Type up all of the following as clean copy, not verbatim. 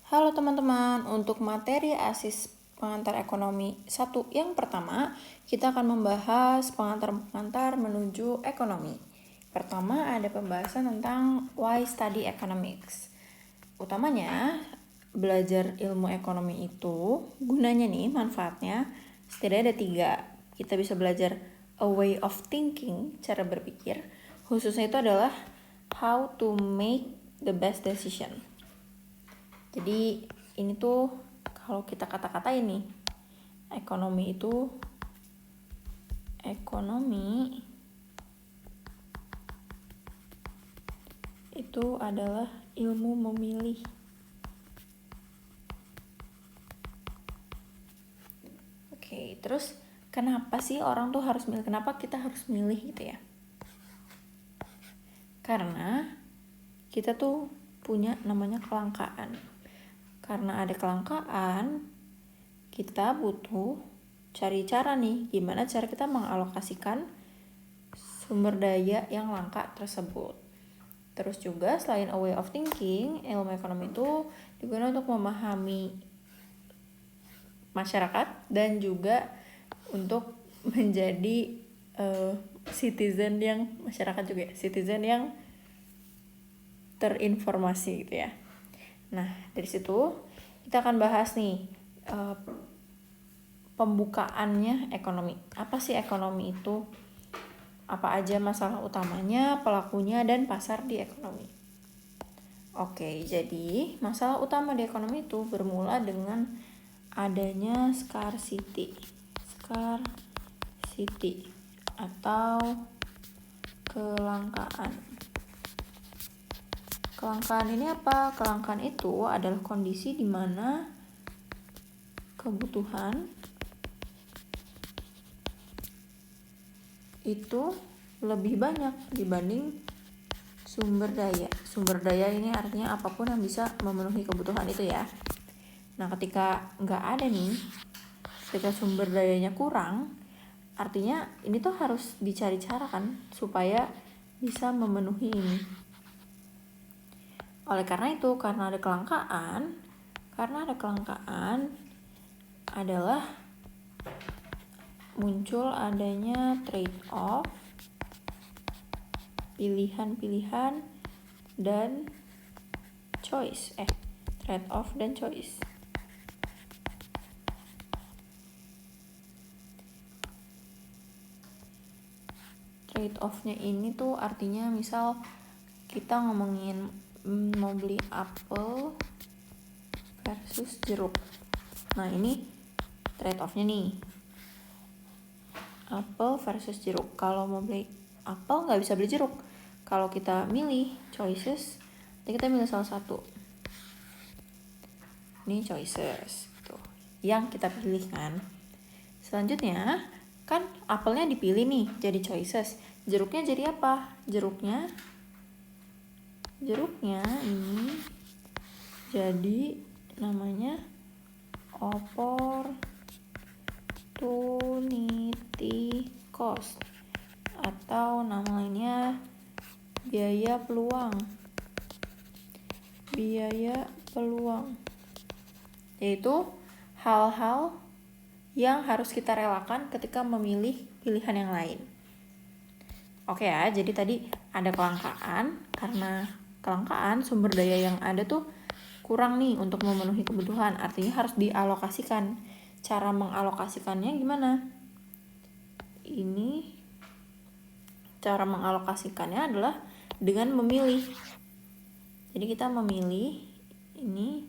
Halo teman-teman, untuk materi ASIS pengantar ekonomi 1 yang pertama, kita akan membahas pengantar-pengantar menuju ekonomi. Pertama ada pembahasan tentang why study economics. Utamanya, belajar ilmu ekonomi itu gunanya nih, manfaatnya setidaknya ada 3. Kita bisa belajar a way of thinking, cara berpikir. Khususnya itu adalah how to make the best decision. Jadi ini tuh kalau kita kata-kata ini ekonomi itu adalah ilmu memilih. Oke, terus kenapa sih orang tuh harus milih? Kenapa kita harus milih gitu ya? Karena kita tuh punya namanya kelangkaan. Karena ada kelangkaan, kita butuh cari cara nih, gimana cara kita mengalokasikan sumber daya yang langka tersebut. Terus juga selain a way of thinking, ilmu ekonomi itu digunakan untuk memahami masyarakat dan juga untuk menjadi citizen yang terinformasi gitu ya. Nah, dari situ kita akan bahas nih pembukaannya ekonomi. Apa sih ekonomi itu? Apa aja masalah utamanya, pelakunya, dan pasar di ekonomi. Oke, jadi masalah utama di ekonomi itu bermula dengan adanya scarcity atau kelangkaan. Kelangkaan ini apa? Kelangkaan itu adalah kondisi di mana kebutuhan itu lebih banyak dibanding sumber daya. Sumber daya ini artinya apapun yang bisa memenuhi kebutuhan itu ya. Nah, ketika nggak ada nih, ketika sumber dayanya kurang, artinya ini tuh harus dicari cara kan supaya bisa memenuhi ini. Oleh karena itu, karena ada kelangkaan adalah muncul adanya trade-off, pilihan-pilihan dan choice. Trade-off dan choice. Trade-off-nya ini tuh artinya misal kita ngomongin mau beli apel versus jeruk. Nah, ini trade-off-nya nih. Apel versus jeruk. Kalau mau beli apel nggak bisa beli jeruk. Kalau kita milih choices, kita milih salah satu. Ini choices tuh yang kita pilih kan. Selanjutnya kan apelnya dipilih nih jadi choices. Jeruknya jadi apa? Jeruknya ini jadi namanya opportunity cost atau nama lainnya biaya peluang, yaitu hal-hal yang harus kita relakan ketika memilih pilihan yang lain. Oke ya, jadi tadi ada kelangkaan. Karena kelangkaan, sumber daya yang ada tuh kurang nih untuk memenuhi kebutuhan. Artinya harus dialokasikan. Cara mengalokasikannya gimana? Ini cara mengalokasikannya adalah dengan memilih. Jadi kita memilih ini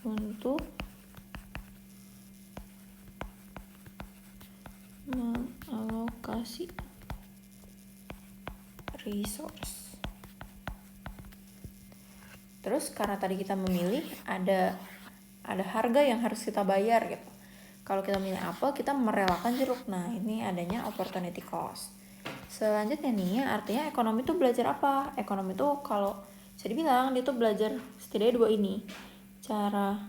untuk mengalokasi resource. Terus karena tadi kita memilih ada harga yang harus kita bayar gitu. Kalau kita milih apel, kita merelakan jeruk. Nah, ini adanya opportunity cost. Selanjutnya nih, artinya ekonomi itu belajar apa? Ekonomi itu kalau bisa dibilang dia tuh belajar setidaknya 2 ini. Cara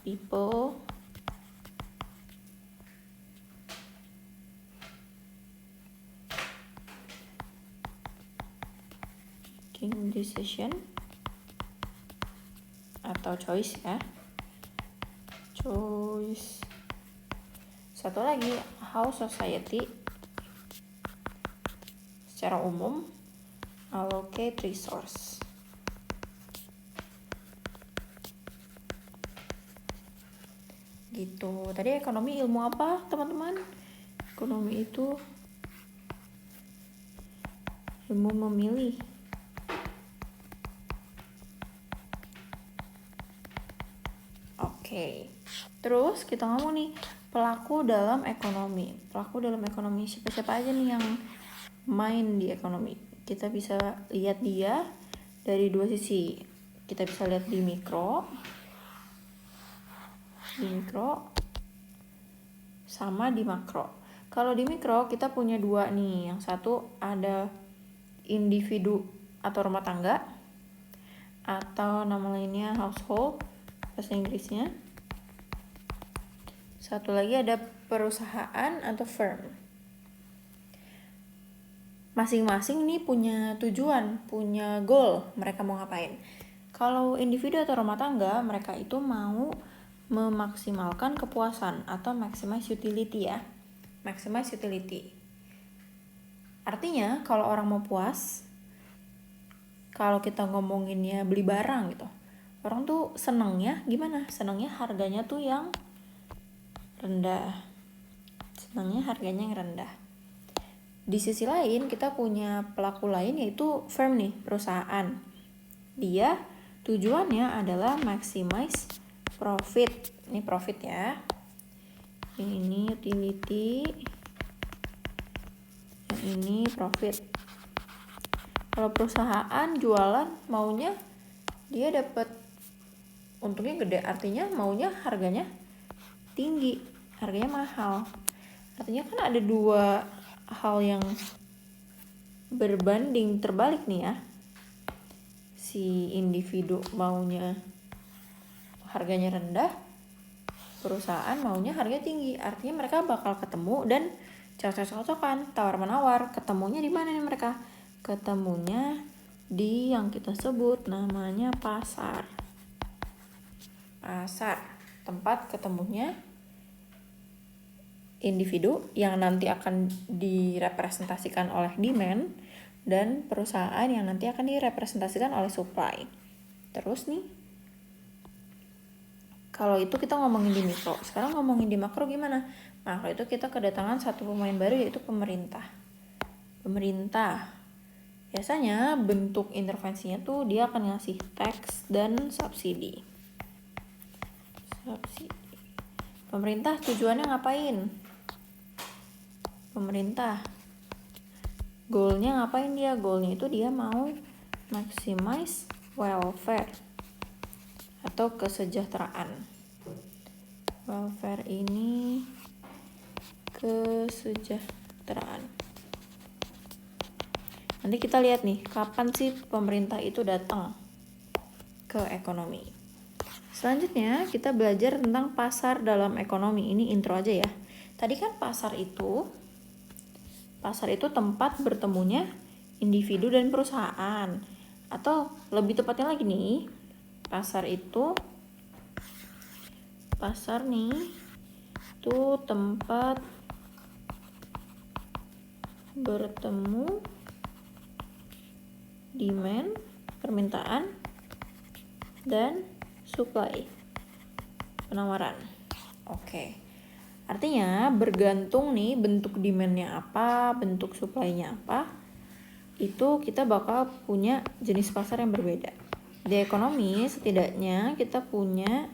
people making decision atau choice ya. Choice. Satu lagi, how society secara umum allocate resource. Gitu. Tadi ekonomi ilmu apa, teman-teman? Ekonomi itu ilmu memilih. Oke. Terus kita ngomong nih, pelaku dalam ekonomi. Pelaku dalam ekonomi siapa-siapa aja nih yang main di ekonomi. Kita bisa lihat dia dari dua sisi. Kita bisa lihat di mikro sama di makro. Kalau di mikro kita punya dua nih. Yang satu ada individu atau rumah tangga, atau nama lainnya household bahasa Inggrisnya. Satu lagi ada perusahaan atau firm. Masing-masing nih punya tujuan, punya goal, mereka mau ngapain. Kalau individu atau rumah tangga, mereka itu mau memaksimalkan kepuasan atau maximize utility ya. Maximize utility. Artinya kalau orang mau puas, kalau kita ngomonginnya beli barang gitu, orang tuh senengnya gimana? Senengnya harganya tuh yang rendah. Di sisi lain kita punya pelaku lain yaitu firm nih, perusahaan. Dia tujuannya adalah maximize profit. Ini profit ya. Ini utility. Yang ini profit. Kalau perusahaan jualan maunya dia dapat untungnya gede, artinya maunya harganya tinggi, harganya mahal. Artinya kan ada dua hal yang berbanding terbalik nih ya. Si individu maunya harganya rendah, perusahaan maunya harga tinggi. Artinya mereka bakal ketemu dan cocok-cocokan, tawar-menawar. Ketemunya di mana nih mereka? Ketemunya di yang kita sebut namanya pasar. Pasar, tempat ketemunya individu yang nanti akan direpresentasikan oleh demand dan perusahaan yang nanti akan direpresentasikan oleh supply. Terus nih, kalau itu kita ngomongin di mikro. Sekarang ngomongin di makro gimana? Makro itu kita kedatangan satu pemain baru yaitu pemerintah. Biasanya bentuk intervensinya tuh dia akan ngasih tax dan subsidi. Pemerintah tujuannya ngapain? Pemerintah goalnya ngapain dia? Goalnya itu dia mau maximize welfare atau kesejahteraan. Welfare ini kesejahteraan. Nanti kita lihat nih, kapan sih pemerintah itu datang ke ekonomi. Selanjutnya kita belajar tentang pasar dalam ekonomi. Ini intro aja ya. Tadi kan pasar itu tempat bertemunya individu dan perusahaan. Atau lebih tepatnya lagi nih, pasar nih itu tempat bertemu demand, permintaan, dan supply, penawaran. Oke. Artinya bergantung nih bentuk demand-nya apa, bentuk supply-nya apa, itu kita bakal punya jenis pasar yang berbeda. Di ekonomi setidaknya kita punya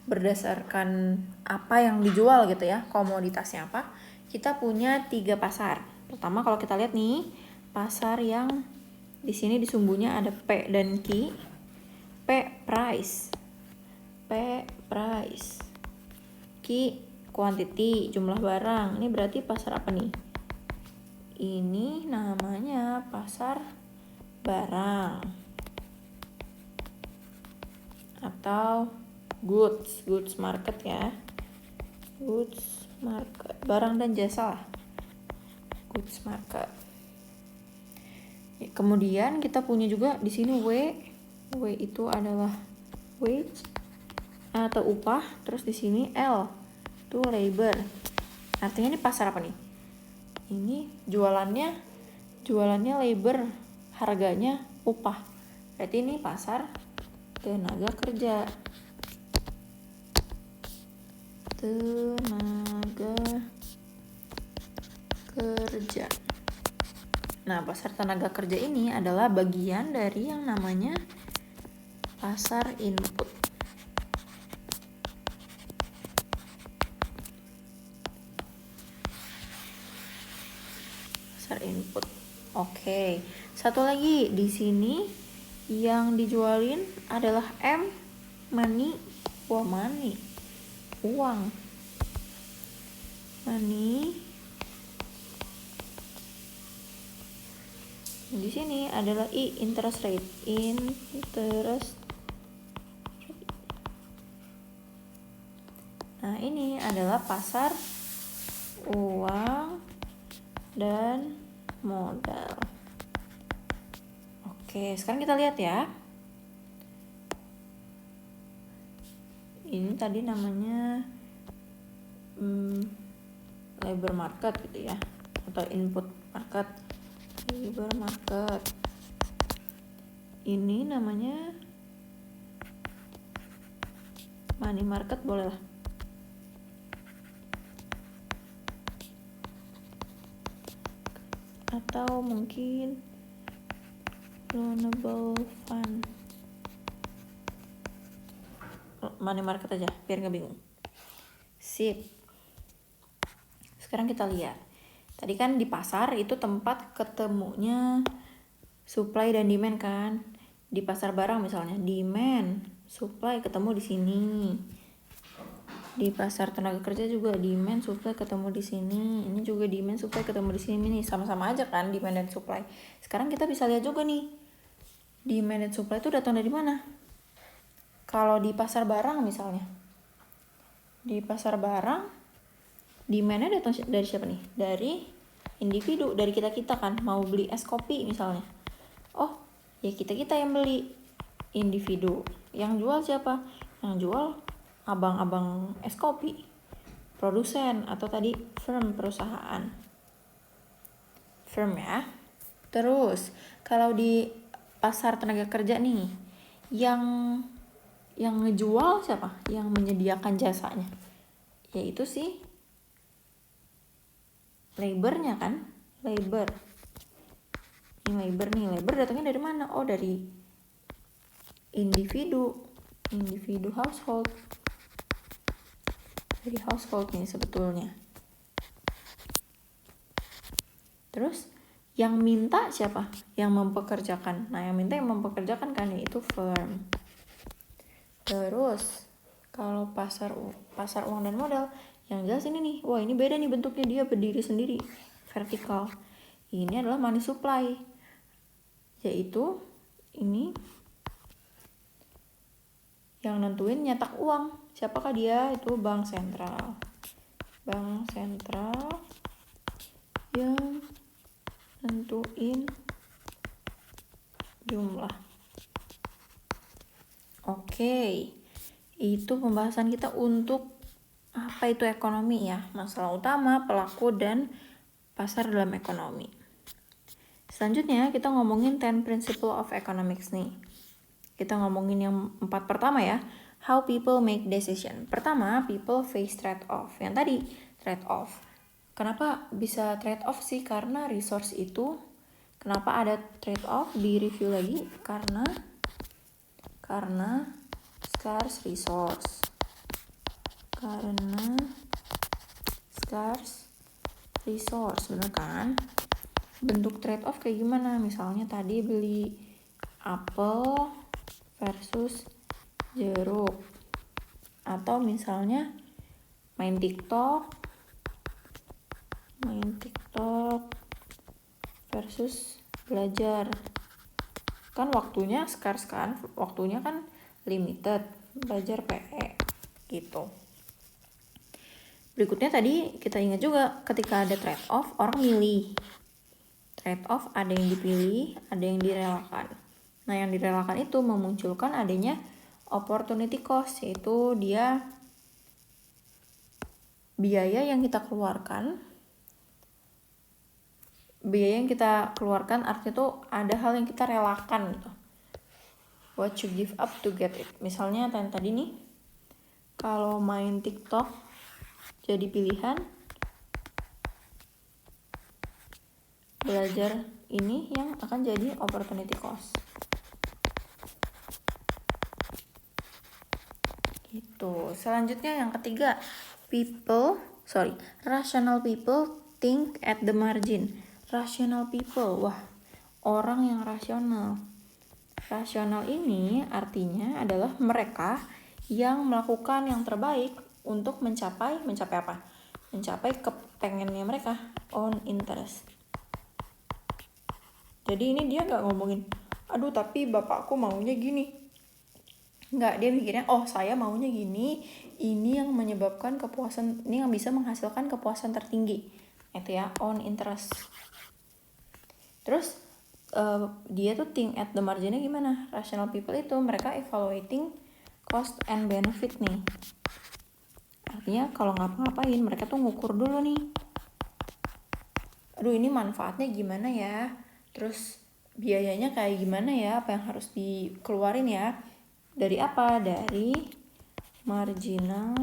berdasarkan apa yang dijual gitu ya, komoditasnya apa, kita punya 3 pasar. Pertama kalau kita lihat nih, pasar yang di sini di sumbunya ada P dan Q. P price. Q quantity, jumlah barang. Ini berarti pasar apa nih? Ini namanya pasar barang atau goods market ya. Goods market, barang dan jasa lah. Goods market. Kemudian kita punya juga di sini W itu adalah wage atau upah, terus di sini L itu labor. Artinya ini pasar apa nih? Ini jualannya labor, harganya upah. Berarti ini pasar tenaga kerja. Nah, pasar tenaga kerja ini adalah bagian dari yang namanya pasar input. Pasar input. Oke. Satu lagi di sini yang dijualin adalah M, money, money. Uang. Money. Di sini adalah I, interest rate. Nah, ini adalah pasar uang dan modal. Oke, sekarang kita lihat ya. Ini tadi namanya labor market gitu ya, atau input market. Labor market. Ini namanya money market, boleh lah. Atau mungkin loanable fund. Money market aja biar nggak bingung. Sip. Sekarang kita lihat. Tadi kan di pasar itu tempat ketemunya supply dan demand kan. Di pasar barang misalnya demand, supply ketemu di sini. Di pasar tenaga kerja juga demand, supply ketemu di sini. Ini juga demand, supply ketemu di sini nih. Sama-sama aja kan demand dan supply. Sekarang kita bisa lihat juga nih. Demand dan supply itu datang dari mana? Kalau di pasar barang misalnya. Di pasar barang demand-nya datang dari siapa nih? Dari individu, dari kita-kita kan. Mau beli es kopi misalnya. Oh, ya kita-kita yang beli. Individu. Yang jual siapa? Yang jual abang-abang es kopi, produsen, atau tadi firm, perusahaan. Firm ya. Terus, kalau di pasar tenaga kerja nih, yang ngejual siapa? Yang menyediakan jasanya. Yaitu sih labornya kan? Labor. Ini labor nih. Labor datangnya dari mana? Oh, dari individu household. Dari household nih sebetulnya. Terus yang minta siapa? Yang mempekerjakan. Nah, yang minta yang mempekerjakan kan, yaitu firm. Terus kalau pasar uang dan modal, yang jelas ini nih. Wah, ini beda nih bentuknya, dia berdiri sendiri, vertikal. Ini adalah money supply. Yaitu ini yang nentuin nyetak uang. Siapakah dia? Itu bank sentral. Bank sentral yang nentuin jumlah. Oke. Itu pembahasan kita untuk apa itu ekonomi ya. Masalah utama, pelaku, dan pasar dalam ekonomi. Selanjutnya kita ngomongin 10 principle of economics nih. Kita ngomongin yang 4 pertama ya. How people make decision. Pertama, people face trade-off. Yang tadi, trade-off. Kenapa bisa trade-off sih? Karena resource itu, kenapa ada trade-off? Di review lagi. Karena scarce resource. Karena scarce resource, bener kan? Bentuk trade-off kayak gimana? Misalnya tadi beli apel versus jeruk, atau misalnya main TikTok versus belajar. Kan waktunya scarce kan, waktunya kan limited, belajar PE gitu. Berikutnya tadi kita ingat juga ketika ada trade off, orang milih Trade-off ada yang dipilih, ada yang direlakan. Nah, yang direlakan itu memunculkan adanya opportunity cost, yaitu dia biaya yang kita keluarkan. Biaya yang kita keluarkan artinya tuh ada hal yang kita relakan gitu. What you give up to get it. Misalnya tadi nih, kalau main TikTok jadi pilihan, belajar ini yang akan jadi opportunity cost. Gitu. Selanjutnya yang ketiga, rational people think at the margin. Rational people, wah, orang yang rasional. Rasional ini artinya adalah mereka yang melakukan yang terbaik untuk mencapai apa? Mencapai kepengennya mereka, own interest. Jadi ini dia nggak ngomongin, aduh tapi bapakku maunya gini. Nggak, dia mikirnya, oh saya maunya gini, ini yang menyebabkan kepuasan, ini yang bisa menghasilkan kepuasan tertinggi. Itu ya, own interest. Terus dia tuh think at the marginnya gimana? Rational people itu mereka evaluating cost and benefit nih. Artinya kalau ngapa-ngapain mereka tuh ngukur dulu nih. Aduh ini manfaatnya gimana ya? Terus biayanya kayak gimana ya? Apa yang harus dikeluarin ya? Dari apa? Dari marginal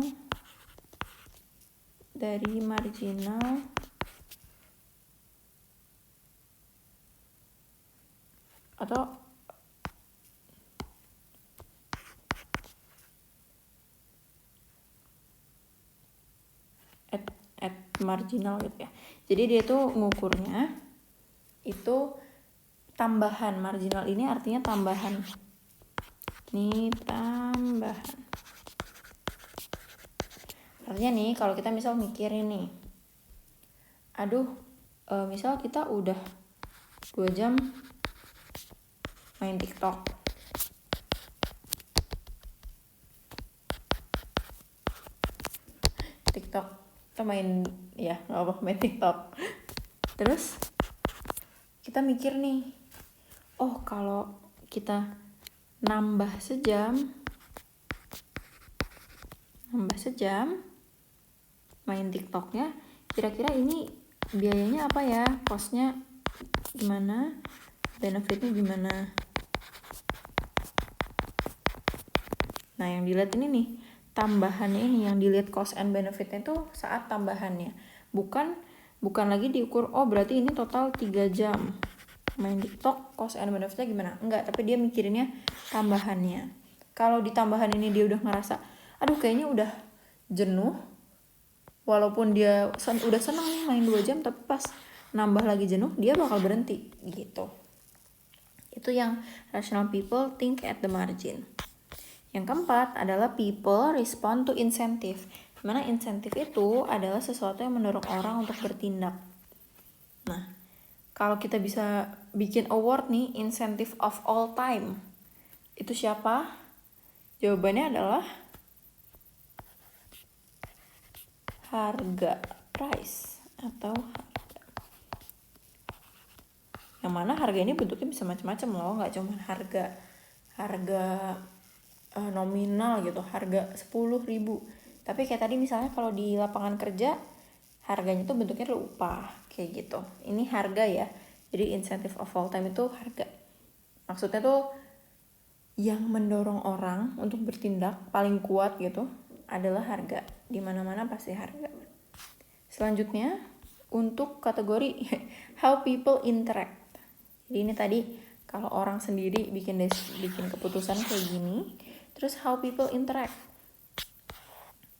atau at marginal gitu ya. Jadi dia tuh ngukurnya itu tambahan. Marginal ini artinya tambahan. Ini tambahan. Artinya nih kalau kita misal mikirin nih, aduh misal kita udah 2 jam main TikTok. Kita main TikTok. Terus kita mikir nih, oh kalau kita nambah sejam main TikToknya, kira-kira ini biayanya apa ya, costnya gimana, benefitnya gimana. Nah yang dilihat ini nih, tambahannya ini yang dilihat cost and benefitnya tuh saat tambahannya, bukan lagi diukur, oh berarti ini total 3 jam main TikTok, cost and benefitnya gimana, enggak, tapi dia mikirinnya tambahannya. Kalau di tambahan ini dia udah ngerasa, aduh kayaknya udah jenuh, walaupun dia udah senang nih main 2 jam, tapi pas nambah lagi jenuh, dia bakal berhenti gitu. Itu yang rational people think at the margin. Yang keempat adalah people respond to incentive. Dimana insentif itu adalah sesuatu yang mendorong orang untuk bertindak. Nah, kalau kita bisa bikin award nih, incentive of all time, itu siapa? Jawabannya adalah harga, price, atau harga. Yang mana harga ini bentuknya bisa macam-macam loh, nggak cuma harga nominal gitu, harga 10.000. Tapi kayak tadi misalnya kalau di lapangan kerja harganya tuh bentuknya upah kayak gitu. Ini harga ya. Jadi incentive of all time itu harga. Maksudnya tuh yang mendorong orang untuk bertindak paling kuat gitu adalah harga. Di mana-mana pasti harga. Selanjutnya untuk kategori how people interact. Jadi ini tadi kalau orang sendiri bikin keputusan kayak gini. Terus how people interact.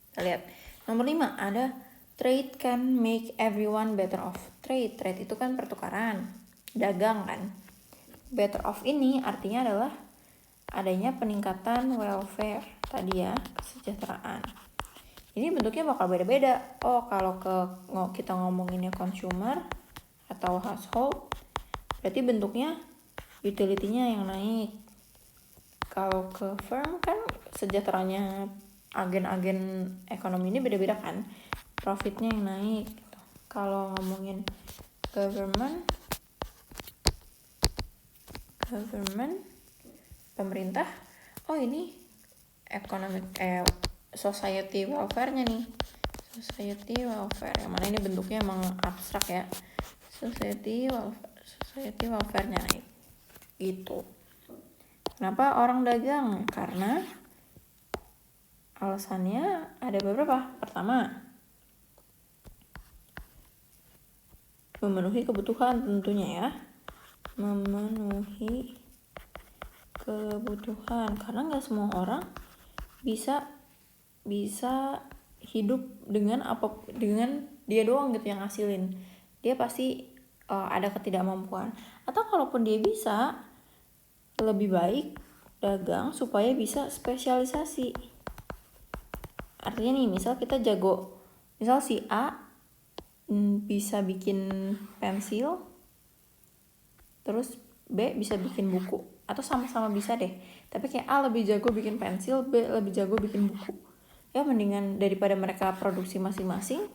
Kita lihat. Nomor 5 ada trade can make everyone better off. Trade itu kan pertukaran, dagang kan. Better off ini artinya adalah adanya peningkatan welfare tadi ya, kesejahteraan. Ini bentuknya bakal beda-beda. Oh, kalau kita ngomonginnya consumer atau household, berarti bentuknya utility-nya yang naik. Kalau ke firm kan sejahteranya agen-agen ekonomi ini beda-beda kan, profitnya yang naik gitu. Kalau ngomongin government Government, pemerintah. Oh, ini economic society welfare-nya nih. Society welfare. Yang mana ini bentuknya emang abstrak ya. Society welfare-nya gitu. Kenapa orang dagang? Karena alasannya ada beberapa. Pertama, memenuhi kebutuhan tentunya ya. Memenuhi kebutuhan, karena nggak semua orang bisa hidup dengan dia doang gitu yang ngasilin. Dia pasti ada ketidakmampuan. Atau kalaupun dia bisa, lebih baik dagang supaya bisa spesialisasi. Artinya nih, misal kita jago, misal si A bisa bikin pensil, terus B bisa bikin buku, atau sama-sama bisa deh, tapi kayak A lebih jago bikin pensil, B lebih jago bikin buku. Ya mendingan daripada mereka produksi masing-masing,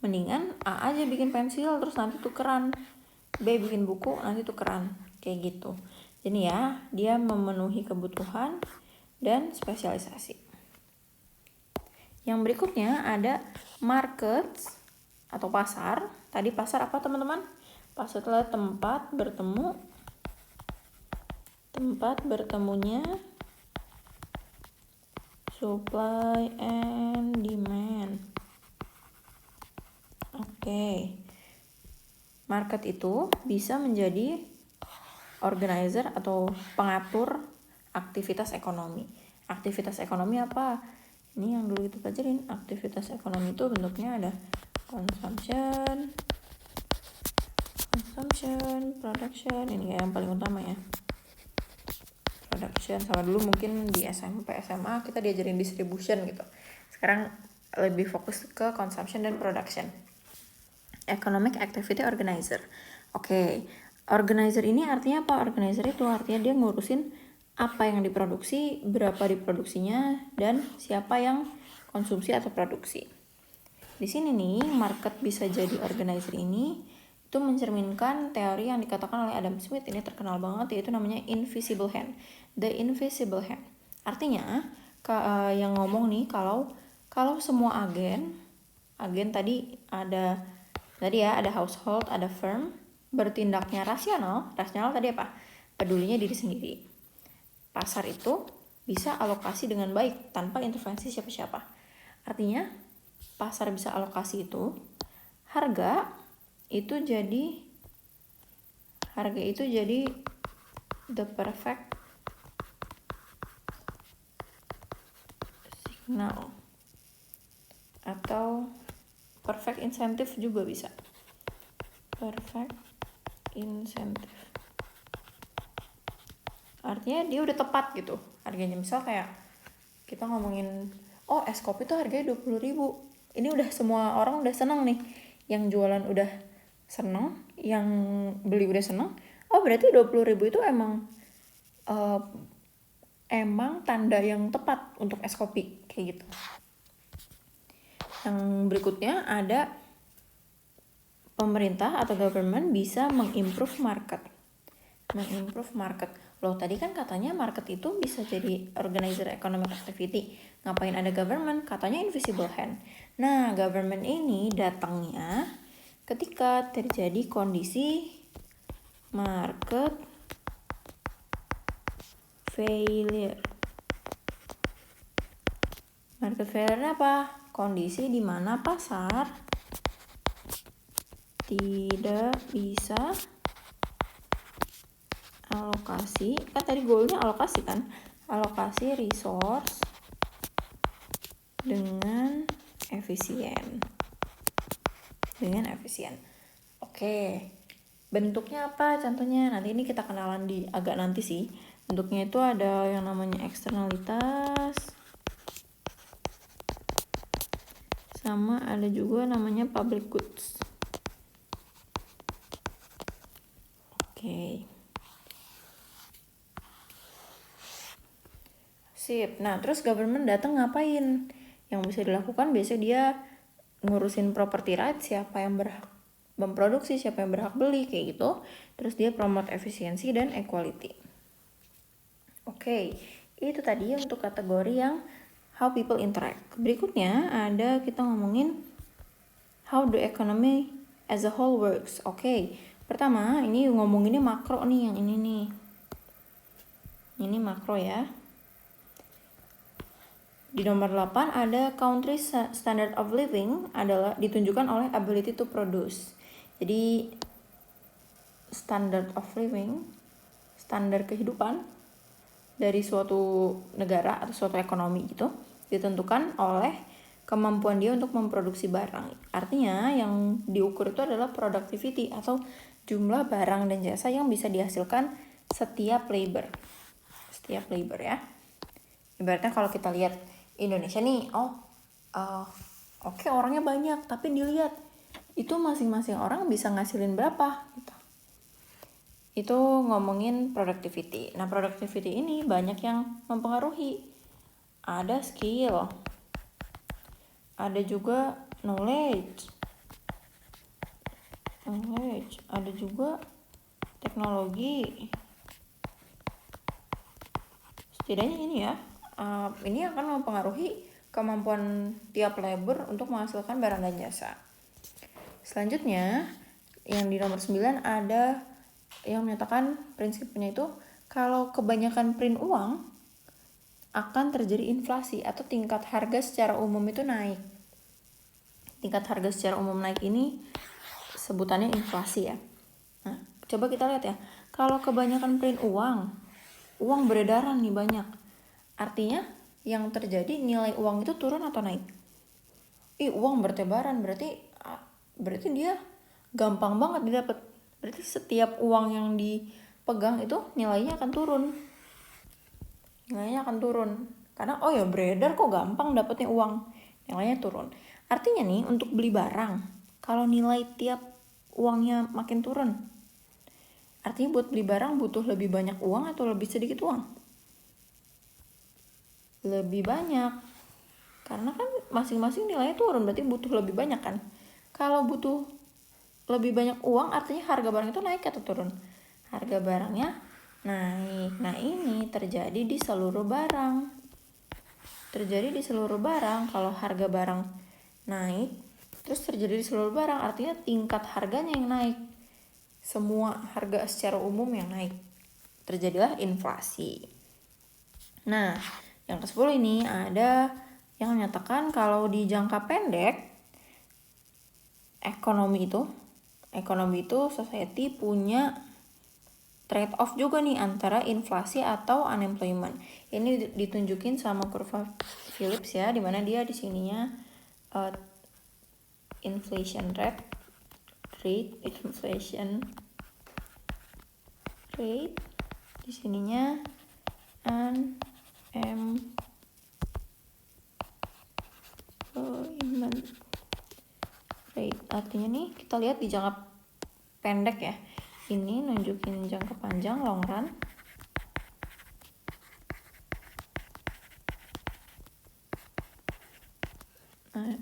mendingan A aja bikin pensil terus nanti tukeran, B bikin buku nanti tukeran, kayak gitu. Jadi ya, dia memenuhi kebutuhan dan spesialisasi. Yang berikutnya ada markets atau pasar. Tadi pasar apa teman-teman? Pasar adalah tempat bertemunya supply and demand. Oke. Market itu bisa menjadi organizer atau pengatur aktivitas ekonomi. Aktivitas ekonomi apa? Ini yang dulu kita pelajarin. Aktivitas ekonomi itu bentuknya ada consumption, production. Ini yang paling utama ya. Production, sama dulu mungkin di SMP, SMA kita diajarin distribution gitu. Sekarang lebih fokus ke consumption dan production. Economic activity organizer. Oke. Organizer ini artinya apa? Organizer itu artinya dia ngurusin apa yang diproduksi, berapa diproduksinya, dan siapa yang konsumsi atau produksi. Di sini nih, market bisa jadi organizer ini itu mencerminkan teori yang dikatakan oleh Adam Smith, ini terkenal banget, yaitu namanya invisible hand. The invisible hand. Artinya yang ngomong nih kalau semua agen tadi ada household, ada firm, bertindaknya rasional tadi apa? Pedulinya diri sendiri. Pasar itu bisa alokasi dengan baik tanpa intervensi siapa-siapa. Artinya pasar bisa alokasi itu, harga itu jadi the perfect signal atau perfect incentive juga bisa. Perfect incentive. Artinya dia udah tepat gitu harganya. Misal kayak kita ngomongin, es kopi tuh harganya 20.000. Ini udah semua orang udah seneng nih. Yang jualan udah seneng, yang beli udah seneng. Berarti 20.000 itu emang tanda yang tepat untuk es kopi, kayak gitu. Yang berikutnya ada pemerintah atau government bisa mengimprove market. Loh, tadi kan katanya market itu bisa jadi organizer economic activity. Ngapain ada government? Katanya invisible hand. Nah, government ini datangnya ketika terjadi kondisi market failure. Market failure apa? Kondisi di mana pasar tidak bisa alokasi, kan tadi goalnya alokasi kan, alokasi resource dengan efisien. Oke, bentuknya apa contohnya? Nanti ini kita kenalan di agak nanti sih. Bentuknya itu ada yang namanya eksternalitas, sama ada juga namanya public goods. Oke. Sip. Nah, terus government datang ngapain? Yang bisa dilakukan biasanya dia ngurusin property rights, siapa yang berhak memproduksi, siapa yang berhak beli, kayak gitu. Terus dia promote efisiensi dan equality. Oke, itu tadi untuk kategori yang how people interact. Berikutnya ada kita ngomongin how the economy as a whole works. Oke, pertama ini ngomonginnya makro nih, yang ini nih. Ini makro ya. Di nomor 8 ada country standard of living adalah ditunjukkan oleh ability to produce. Jadi standard of living, standar kehidupan dari suatu negara atau suatu ekonomi gitu ditentukan oleh kemampuan dia untuk memproduksi barang. Artinya yang diukur itu adalah productivity atau jumlah barang dan jasa yang bisa dihasilkan setiap labor. Setiap labor ya. Ibaratnya kalau kita lihat Indonesia nih, oke, orangnya banyak, tapi dilihat itu masing-masing orang bisa ngasilin berapa gitu. Itu ngomongin productivity. Nah, productivity ini banyak yang mempengaruhi. Ada skill, ada juga knowledge, ada juga teknologi. Setidaknya ini ya, ini akan mempengaruhi kemampuan tiap labor untuk menghasilkan barang dan jasa. Selanjutnya, yang di nomor 9 ada yang menyatakan prinsipnya itu kalau kebanyakan print uang akan terjadi inflasi atau tingkat harga secara umum itu naik. Tingkat harga secara umum naik ini sebutannya inflasi ya. Nah, coba kita lihat ya. Kalau kebanyakan print uang beredaran nih banyak. Artinya yang terjadi nilai uang itu turun atau naik? Uang bertebaran berarti dia gampang banget didapat. Berarti setiap uang yang dipegang itu nilainya akan turun. Karena beredar kok gampang dapatnya uang. Nilainya turun. Artinya nih untuk beli barang, kalau nilai tiap uangnya makin turun, artinya buat beli barang butuh lebih banyak uang atau lebih sedikit uang? Lebih banyak, karena kan masing-masing nilainya turun, berarti butuh lebih banyak kan. Kalau butuh lebih banyak uang artinya harga barang itu naik atau turun? Harga barangnya naik. Nah, ini terjadi di seluruh barang. Kalau harga barang naik terus terjadi di seluruh barang, artinya tingkat harganya yang naik, semua harga secara umum yang naik, terjadilah inflasi. Nah, yang ke-10 ini ada yang menyatakan kalau di jangka pendek ekonomi itu society punya trade off juga nih antara inflasi atau unemployment. Ini ditunjukin sama kurva Phillips ya, dimana dia di sininya inflation rate di sininya unemployment rate. Artinya nih kita lihat di jangka pendek ya, ini nunjukin jangka panjang long run. Nah,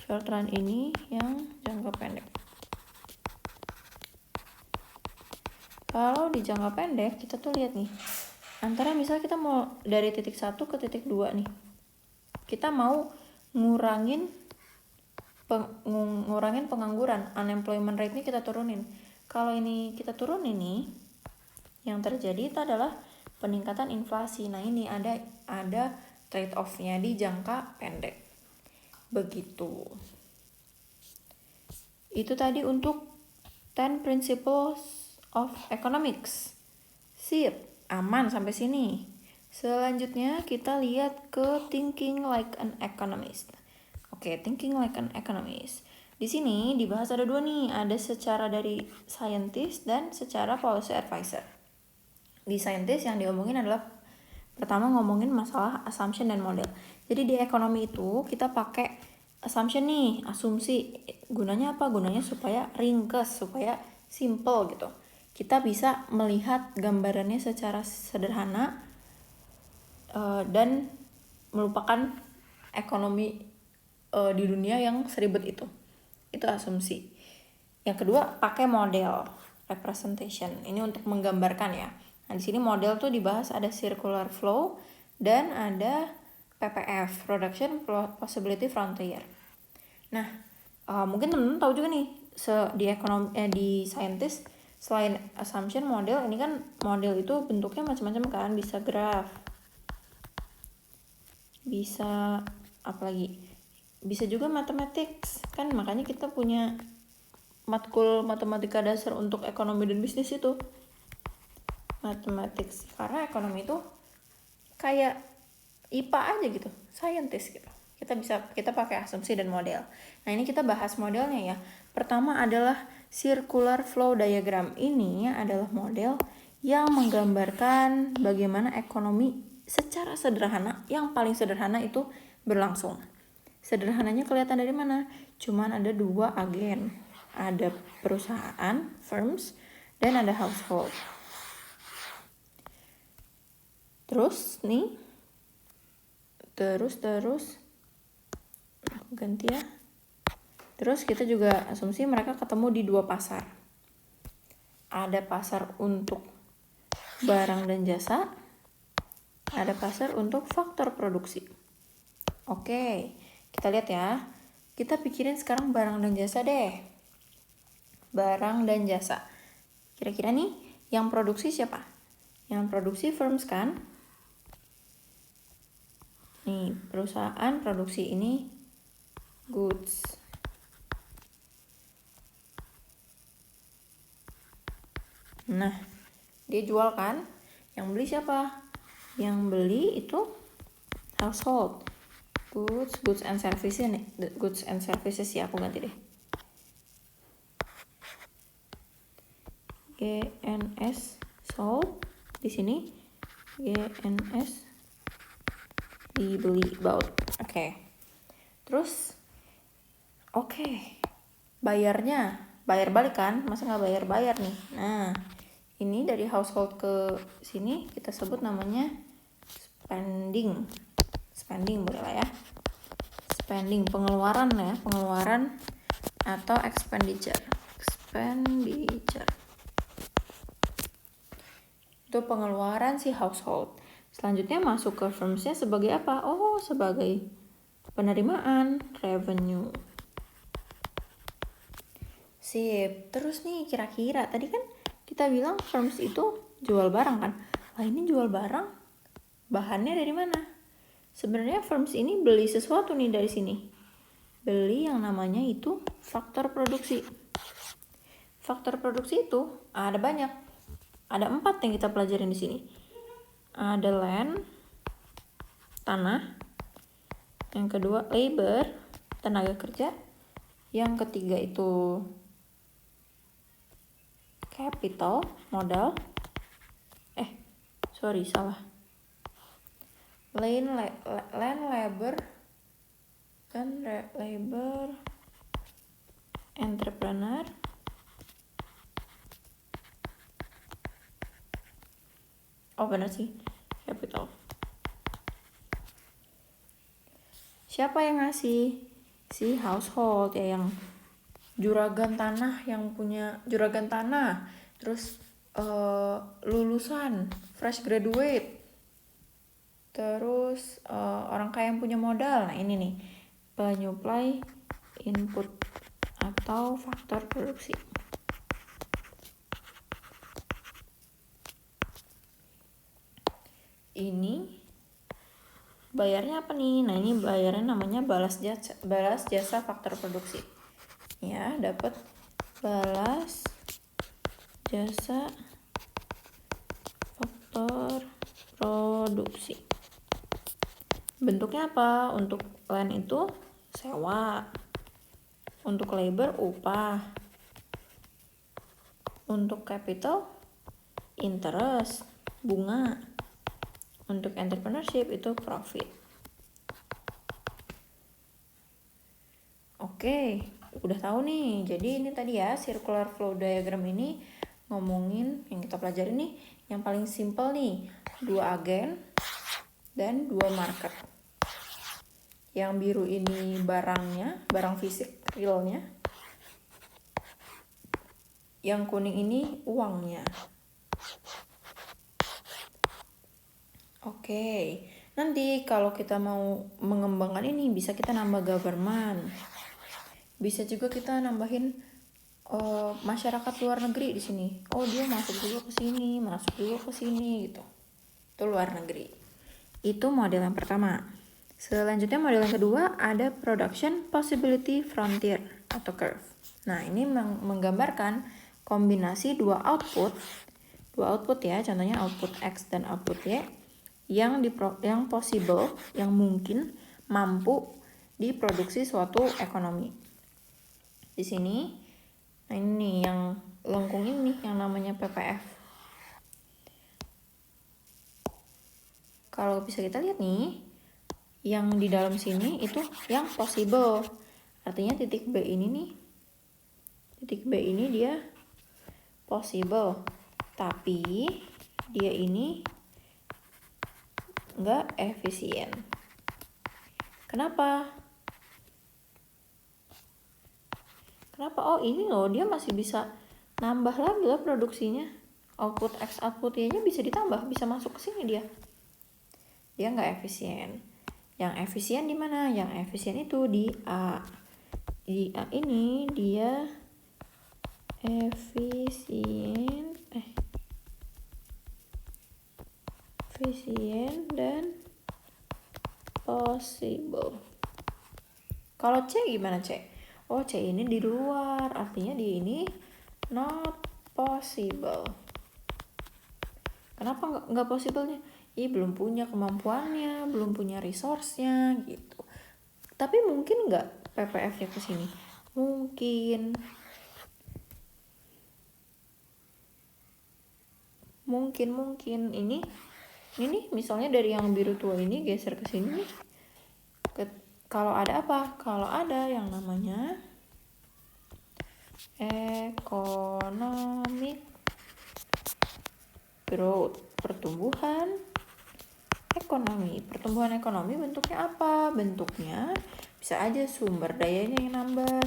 short run ini yang jangka pendek. Kalau di jangka pendek kita tuh lihat nih, antara misalnya kita mau dari titik 1 ke titik 2 nih, kita mau ngurangin pengangguran, unemployment rate ini kita turunin. Kalau ini kita turunin nih, yang terjadi itu adalah peningkatan inflasi. Nah, ini ada trade off-nya di jangka pendek. Begitu. Itu tadi untuk 10 principles of economics. Sip, aman sampai sini. Selanjutnya kita lihat ke thinking like an economist. Oke, thinking like an economist. Di sini dibahas ada 2 nih, ada secara dari scientist dan secara policy advisor. Di scientist yang diomongin adalah pertama ngomongin masalah assumption dan model. Jadi di ekonomi itu kita pakai assumption nih, asumsi. Gunanya apa? Gunanya supaya ringkes, supaya simple gitu. Kita bisa melihat gambarannya secara sederhana dan melupakan ekonomi di dunia yang seribet itu. Itu asumsi. Yang kedua, pakai model representation. Ini untuk menggambarkan ya. Nah, di sini model tuh dibahas ada circular flow dan ada PPF, Production Possibility Frontier. Nah, mungkin teman-teman tahu juga nih di scientist, selain assumption model, ini kan model itu bentuknya macam-macam kan, bisa graph, bisa apalagi, bisa juga mathematics kan, makanya kita punya matkul matematika dasar untuk ekonomi dan bisnis itu mathematics, karena ekonomi itu kayak IPA aja gitu, scientist gitu. Kita pakai asumsi dan model. Nah, ini kita bahas modelnya ya. Pertama adalah circular flow diagram. Ini adalah model yang menggambarkan bagaimana ekonomi secara sederhana, yang paling sederhana itu berlangsung. Sederhananya kelihatan dari mana? Cuman ada 2 agen. Ada perusahaan, firms, dan ada household. Terus nih, terus aku ganti ya. Terus kita juga asumsi mereka ketemu di 2 pasar. Ada pasar untuk barang dan jasa, ada pasar untuk faktor produksi. Oke, kita lihat ya. Kita pikirin sekarang barang dan jasa deh. Barang dan jasa. Kira-kira nih, yang produksi siapa? Yang produksi firms kan? Nih, perusahaan produksi ini goods. Nah, dia jual kan? Yang beli siapa? Yang beli itu household. Goods and services nih. Goods and services ya, aku ganti deh. GNS sold di sini. GNS dibeli, bought. Oke. Terus bayarnya, bayar balik kan? Masa nggak bayar nih? Nah, ini dari household ke sini kita sebut namanya spending boleh lah ya. Spending, pengeluaran ya, pengeluaran atau expenditure. Itu pengeluaran si household. Selanjutnya masuk ke firmsnya sebagai apa? Oh, sebagai penerimaan, revenue. Sip. Terus nih, kira-kira tadi kan kita bilang firms itu jual barang kan? Lah, ini jual barang, bahannya dari mana? Sebenarnya firms ini beli sesuatu nih dari sini. Beli yang namanya itu faktor produksi. Faktor produksi itu ada banyak. Ada 4 yang kita pelajarin di sini. Ada land, tanah. Yang kedua labor, tenaga kerja. Yang ketiga itu capital, modal. Salah. Land, labor, dan labor, entrepreneur. Oh, benar sih, capital. Siapa yang ngasih? Si household ya, yang juragan tanah, yang punya juragan tanah. Terus lulusan, fresh graduate. Terus orang kaya yang punya modal. Nah, ini nih, penyuplai input atau faktor produksi. Ini bayarnya apa nih? Nah, ini bayarnya namanya balas jasa faktor produksi. Ya, dapat balas jasa faktor produksi. Bentuknya apa? Untuk land itu sewa. Untuk labor upah. Untuk capital interest, bunga. Untuk entrepreneurship itu profit. Oke, udah tahu nih. Jadi ini tadi ya, circular flow diagram ini ngomongin yang kita pelajari nih, yang paling simple nih, 2 agen dan 2 market. Yang biru ini barangnya, barang fisik realnya. Yang kuning ini uangnya. Oke, nanti kalau kita mau mengembangkan ini bisa kita nambah government. Bisa juga kita nambahin masyarakat luar negeri di sini. Oh, dia masuk juga ke sini, masuk juga ke sini gitu. Itu luar negeri. Itu model yang pertama. Selanjutnya model yang kedua ada production possibility frontier atau curve. Nah, ini menggambarkan kombinasi dua output ya, contohnya output X dan output Y yang possible, yang mungkin mampu diproduksi suatu ekonomi. Di sini, nah ini yang lengkung ini yang namanya PPF. Kalau bisa kita lihat nih, yang di dalam sini itu yang possible. Artinya titik B ini nih, titik B ini dia possible, tapi dia ini nggak efisien. Kenapa? Oh ini loh, dia masih bisa nambah lagi loh produksinya. Output X, output Y-nya bisa ditambah, bisa masuk ke sini dia. Dia nggak efisien. Yang efisien di mana? Yang efisien itu di A. Di A ini dia efisien dan possible. Kalau C gimana C? Oh, C ini di luar, artinya di ini not possible. Kenapa nggak possible-nya? Belum punya kemampuannya, belum punya resource-nya gitu. Tapi mungkin nggak PPF-nya ke sini? Mungkin ini misalnya dari yang biru tua ini geser ke sini nih. Kalau ada apa? Kalau ada yang namanya economic growth, pertumbuhan ekonomi. Pertumbuhan ekonomi bentuknya apa? Bentuknya bisa aja sumber dayanya yang nambah,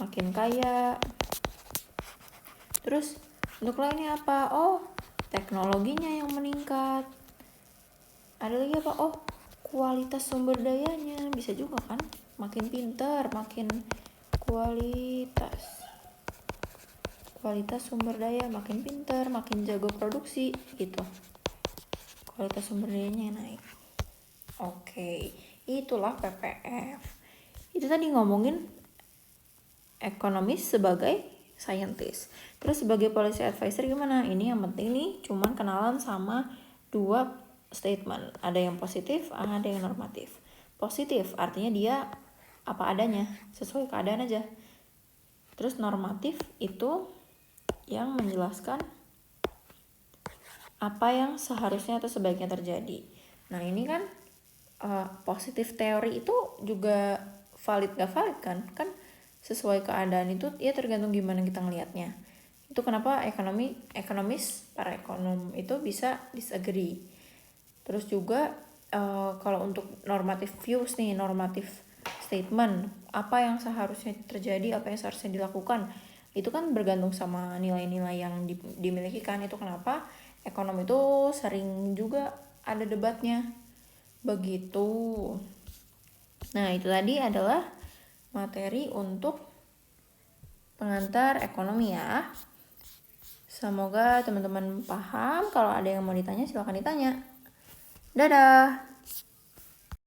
makin kaya. Terus bentuk lainnya apa? Oh, teknologinya yang meningkat. Ada lagi apa? Oh, kualitas sumber dayanya bisa juga kan, makin pintar, makin kualitas sumber daya makin pintar, makin jago produksi gitu, kualitas sumber dayanya naik. Oke, itulah PPF. Itu tadi ngomongin ekonomis sebagai scientist. Terus sebagai policy advisor gimana? Ini yang penting nih, cuman kenalan sama dua statement. Ada yang positif, ada yang normatif. Positif artinya dia apa adanya, sesuai keadaan aja. Terus normatif itu yang menjelaskan apa yang seharusnya atau sebaiknya terjadi. Nah ini kan positif teori itu juga valid gak valid kan? Kan sesuai keadaan itu ya tergantung gimana kita ngelihatnya. Itu kenapa para ekonom itu bisa disagree. Terus juga kalau untuk normative views nih, normative statement, apa yang seharusnya terjadi, apa yang seharusnya dilakukan, itu kan bergantung sama nilai-nilai yang dimiliki kan. Itu kenapa ekonom itu sering juga ada debatnya begitu. Nah itu tadi adalah materi untuk pengantar ekonomi ya. Semoga teman-teman paham. Kalau ada yang mau ditanya silahkan ditanya. Dadah.